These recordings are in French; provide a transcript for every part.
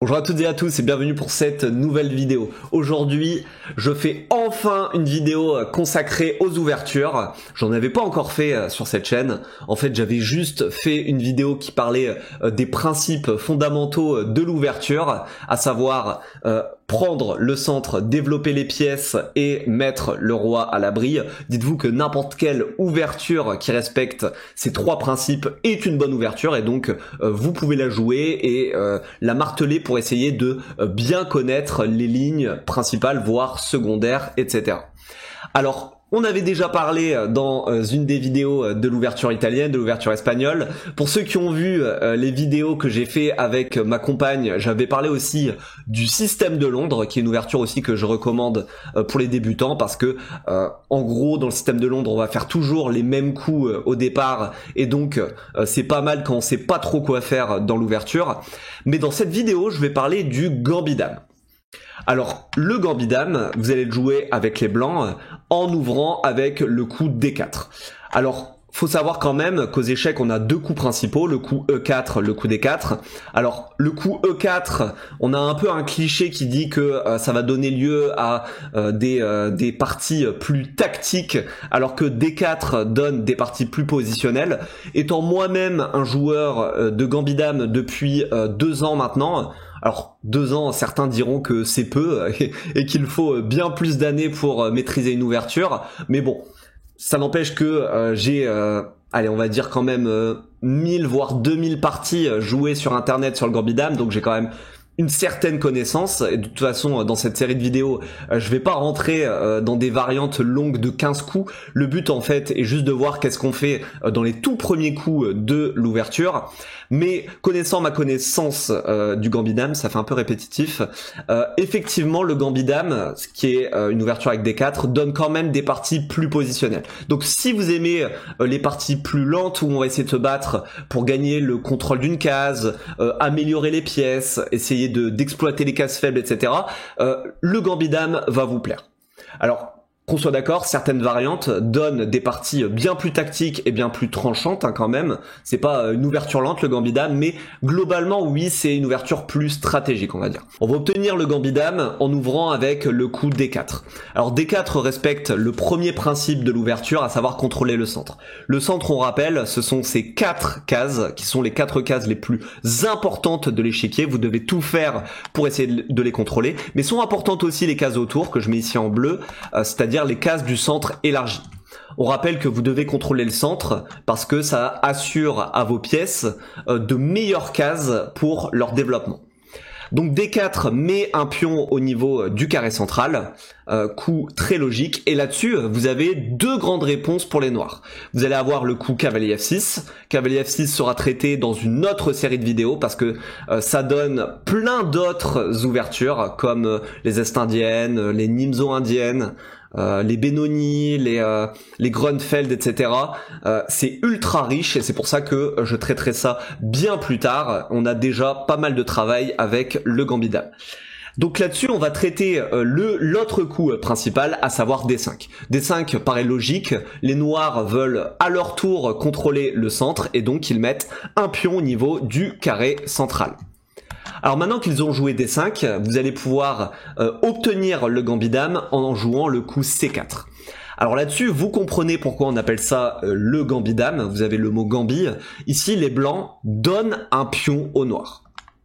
Bonjour à toutes et à tous et bienvenue pour cette nouvelle vidéo. Aujourd'hui, je fais enfin une vidéo consacrée aux ouvertures. J'en avais pas encore fait sur cette chaîne. En fait, j'avais juste fait une vidéo qui parlait des principes fondamentaux de l'ouverture, à savoir prendre le centre, développer les pièces et mettre le roi à l'abri. Dites-vous que n'importe quelle ouverture qui respecte ces trois principes est une bonne ouverture et donc vous pouvez la jouer et la marteler pour essayer de bien connaître les lignes principales, voire secondaires, etc. Alors, on avait déjà parlé dans une des vidéos de l'ouverture italienne, de l'ouverture espagnole. Pour ceux qui ont vu les vidéos que j'ai fait avec ma compagne, j'avais parlé aussi du système de Londres, qui est une ouverture aussi que je recommande pour les débutants, parce que en gros, dans le système de Londres, on va faire toujours les mêmes coups au départ, et donc c'est pas mal quand on sait pas trop quoi faire dans l'ouverture. Mais dans cette vidéo, je vais parler du gambit dame. Alors, le gambit dame, vous allez le jouer avec les blancs en ouvrant avec le coup D4. Alors, faut savoir quand même qu'aux échecs, on a deux coups principaux, le coup E4, le coup D4. Alors, le coup E4, on a un peu un cliché qui dit que ça va donner lieu à des parties plus tactiques, alors que D4 donne des parties plus positionnelles. Étant moi-même un joueur de gambit dame depuis 2 ans maintenant, alors 2 ans, certains diront que c'est peu et qu'il faut bien plus d'années pour maîtriser une ouverture, mais bon, ça n'empêche que j'ai, allez, on va dire quand même 1000 voire 2000 parties jouées sur internet sur le gambit dame, donc j'ai quand même une certaine connaissance, et de toute façon dans cette série de vidéos je vais pas rentrer dans des variantes longues de 15 coups. Le but en fait est juste de voir qu'est-ce qu'on fait dans les tout premiers coups de l'ouverture, mais connaissant ma connaissance du gambit dame, ça fait un peu répétitif, effectivement le gambit dame, ce qui est une ouverture avec D4, donne quand même des parties plus positionnelles. Donc si vous aimez les parties plus lentes où on va essayer de se battre pour gagner le contrôle d'une case, améliorer les pièces, essayer d'exploiter les cases faibles, etc., le gambit dame va vous plaire. Alors, qu'on soit d'accord, certaines variantes donnent des parties bien plus tactiques et bien plus tranchantes quand même. C'est pas une ouverture lente le gambit dame, mais globalement oui, c'est une ouverture plus stratégique, on va dire. On va obtenir le gambit dame en ouvrant avec le coup D4. Alors D4 respecte le premier principe de l'ouverture, à savoir contrôler le centre. Le centre, on rappelle, ce sont ces 4 cases qui sont les 4 cases les plus importantes de l'échiquier. Vous devez tout faire pour essayer de les contrôler, mais sont importantes aussi les cases autour que je mets ici en bleu, c'est-à-dire les cases du centre élargi. On rappelle que vous devez contrôler le centre parce que ça assure à vos pièces de meilleures cases pour leur développement. Donc D4 met un pion au niveau du carré central, coup très logique, et là-dessus vous avez 2 grandes réponses pour les noirs. Vous allez avoir le coup cavalier F6, cavalier F6 sera traité dans une autre série de vidéos parce que ça donne plein d'autres ouvertures comme les Est indiennes, les Nimzo indiennes, les Benoni, les Grunfeld, etc. C'est ultra riche et c'est pour ça que je traiterai ça bien plus tard. On a déjà pas mal de travail avec le gambit dame. Donc là-dessus, on va traiter l'autre coup principal, à savoir D5. D5 paraît logique, les noirs veulent à leur tour contrôler le centre et donc ils mettent un pion au niveau du carré central. Alors maintenant qu'ils ont joué D5, vous allez pouvoir obtenir le gambit dame en jouant le coup C4. Alors là-dessus, vous comprenez pourquoi on appelle ça le gambit dame, vous avez le mot gambit. Ici, les blancs donnent un pion aux noirs.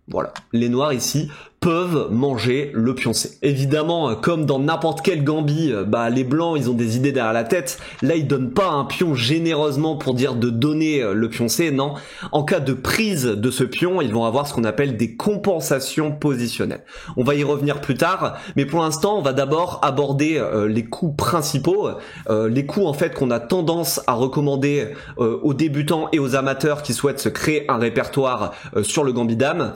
Voilà, les noirs ici peuvent manger le pion C. Évidemment, comme dans n'importe quel gambit, les blancs ils ont des idées derrière la tête. Là ils donnent pas un pion généreusement pour dire de donner le pion C, non. En cas de prise de ce pion, ils vont avoir ce qu'on appelle des compensations positionnelles. On va y revenir plus tard, mais pour l'instant on va d'abord aborder les coups principaux, les coups en fait qu'on a tendance à recommander aux débutants et aux amateurs qui souhaitent se créer un répertoire sur le gambit dame.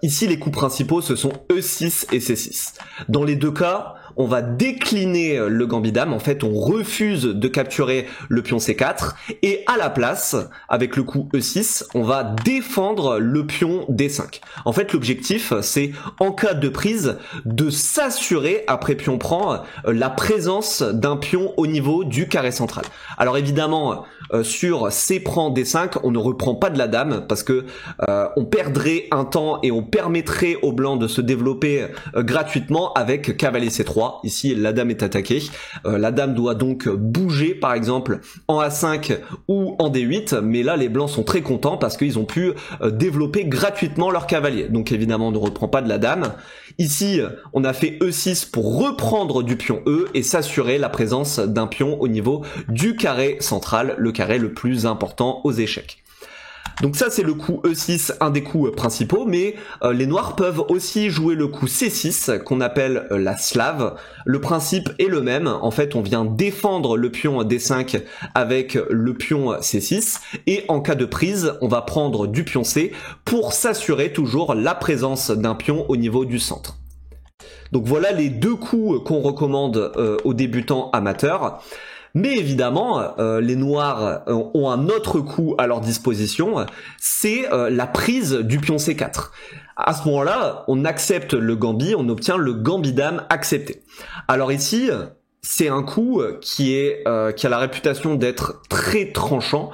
Ici les coups principaux ce ce sont E6 et C6. Dans les deux cas, on va décliner le gambit-dame, en fait on refuse de capturer le pion C4, et à la place, avec le coup E6, on va défendre le pion D5. En fait l'objectif c'est, en cas de prise, de s'assurer, après pion prend, la présence d'un pion au niveau du carré central. Alors évidemment, sur C prend D5, on ne reprend pas de la dame, parce que on perdrait un temps et on permettrait au blanc de se développer gratuitement avec cavalier C3. Ici la dame est attaquée, la dame doit donc bouger par exemple en A5 ou en D8, mais là les blancs sont très contents parce qu'ils ont pu développer gratuitement leur cavalier. Donc évidemment on ne reprend pas de la dame. Ici on a fait E6 pour reprendre du pion E et s'assurer la présence d'un pion au niveau du carré central, le carré le plus important aux échecs. Donc ça c'est le coup E6, un des coups principaux, mais les noirs peuvent aussi jouer le coup C6 qu'on appelle la slave. Le principe est le même, en fait on vient défendre le pion D5 avec le pion C6 et en cas de prise on va prendre du pion C pour s'assurer toujours la présence d'un pion au niveau du centre. Donc voilà les deux coups qu'on recommande aux débutants amateurs. Mais évidemment, les noirs ont un autre coup à leur disposition, c'est la prise du pion C4. À ce moment-là, on accepte le gambit, on obtient le gambit-dame accepté. Alors ici, c'est un coup qui a la réputation d'être très tranchant.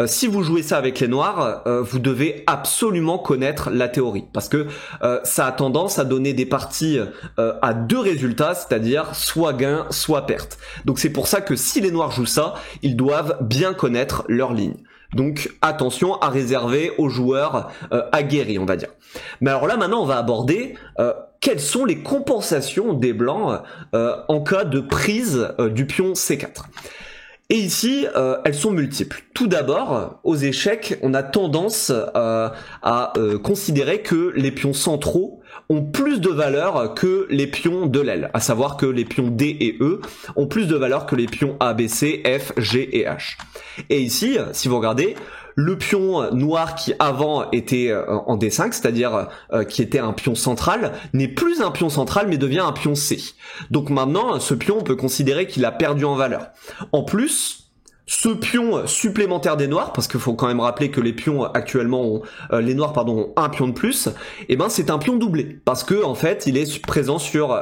Si vous jouez ça avec les noirs, vous devez absolument connaître la théorie, parce que ça a tendance à donner des parties à deux résultats, c'est-à-dire soit gain, soit perte. Donc c'est pour ça que si les noirs jouent ça, ils doivent bien connaître leur ligne. Donc attention à réserver aux joueurs aguerris, on va dire. Mais alors là maintenant on va aborder quelles sont les compensations des blancs en cas de prise du pion C4. Et ici, elles sont multiples. Tout d'abord, aux échecs, on a tendance à considérer que les pions centraux ont plus de valeur que les pions de l'aile, à savoir que les pions D et E ont plus de valeur que les pions A, B, C, F, G et H. Et ici, si vous regardez, le pion noir qui avant était en D5, c'est-à-dire qui était un pion central, n'est plus un pion central mais devient un pion C. Donc maintenant, ce pion, on peut considérer qu'il a perdu en valeur. En plus, ce pion supplémentaire des noirs, parce qu'il faut quand même rappeler que les pions actuellement ont, les noirs ont un pion de plus, et ben c'est un pion doublé, parce que en fait il est présent sur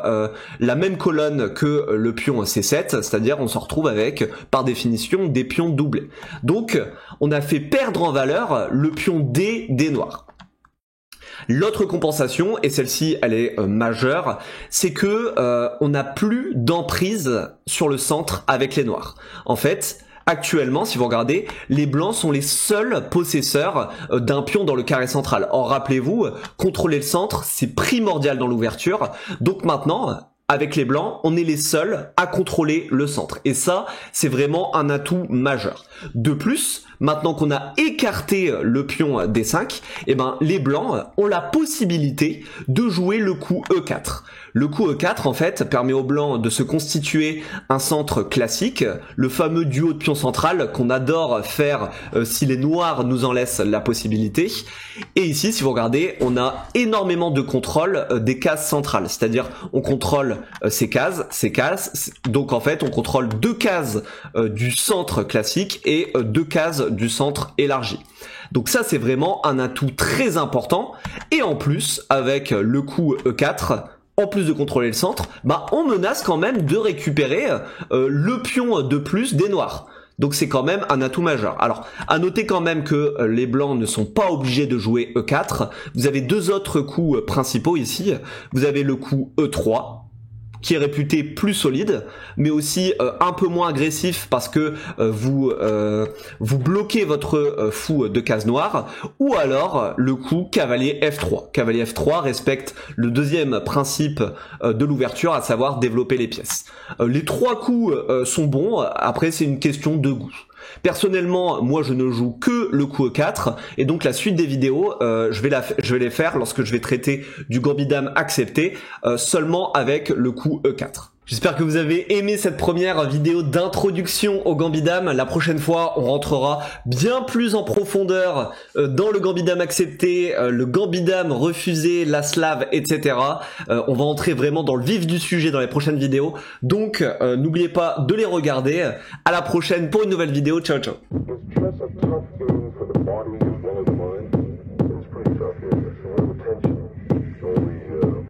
la même colonne que le pion C7, c'est-à-dire on se retrouve avec par définition des pions doublés. Donc on a fait perdre en valeur le pion D des noirs. L'autre compensation, et celle-ci elle est majeure, c'est que on n'a plus d'emprise sur le centre avec les noirs. En fait, actuellement, si vous regardez, les blancs sont les seuls possesseurs d'un pion dans le carré central. Or, rappelez-vous, contrôler le centre, c'est primordial dans l'ouverture. Donc maintenant, avec les blancs, on est les seuls à contrôler le centre. Et ça, c'est vraiment un atout majeur. De plus, maintenant qu'on a écarté le pion D5, eh ben, les blancs ont la possibilité de jouer le coup E4. Le coup E4, en fait, permet aux blancs de se constituer un centre classique, le fameux duo de pion central qu'on adore faire si les noirs nous en laissent la possibilité. Et ici, si vous regardez, on a énormément de contrôle des cases centrales, c'est-à-dire on contrôle ces cases, donc en fait on contrôle deux cases du centre classique et deux cases du centre élargi. Donc ça c'est vraiment un atout très important, et en plus avec le coup E4, en plus de contrôler le centre, bah on menace quand même de récupérer le pion de plus des noirs. Donc c'est quand même un atout majeur. Alors, à noter quand même que les blancs ne sont pas obligés de jouer E4. Vous avez deux autres coups principaux ici. Vous avez le coup E3, qui est réputé plus solide, mais aussi un peu moins agressif parce que vous bloquez votre fou de case noire, ou alors le coup cavalier F3. Cavalier F3 respecte le deuxième principe de l'ouverture, à savoir développer les pièces. Les trois coups sont bons, après c'est une question de goût. Personnellement, moi je ne joue que le coup E4, et donc la suite des vidéos, je vais les faire lorsque je vais traiter du gambit-dame accepté, seulement avec le coup E4. J'espère que vous avez aimé cette première vidéo d'introduction au Gambidam. La prochaine fois, on rentrera bien plus en profondeur dans le Gambidam accepté, le Gambidam refusé, la slave, etc. On va entrer vraiment dans le vif du sujet dans les prochaines vidéos. Donc, n'oubliez pas de les regarder. À la prochaine pour une nouvelle vidéo. Ciao, ciao.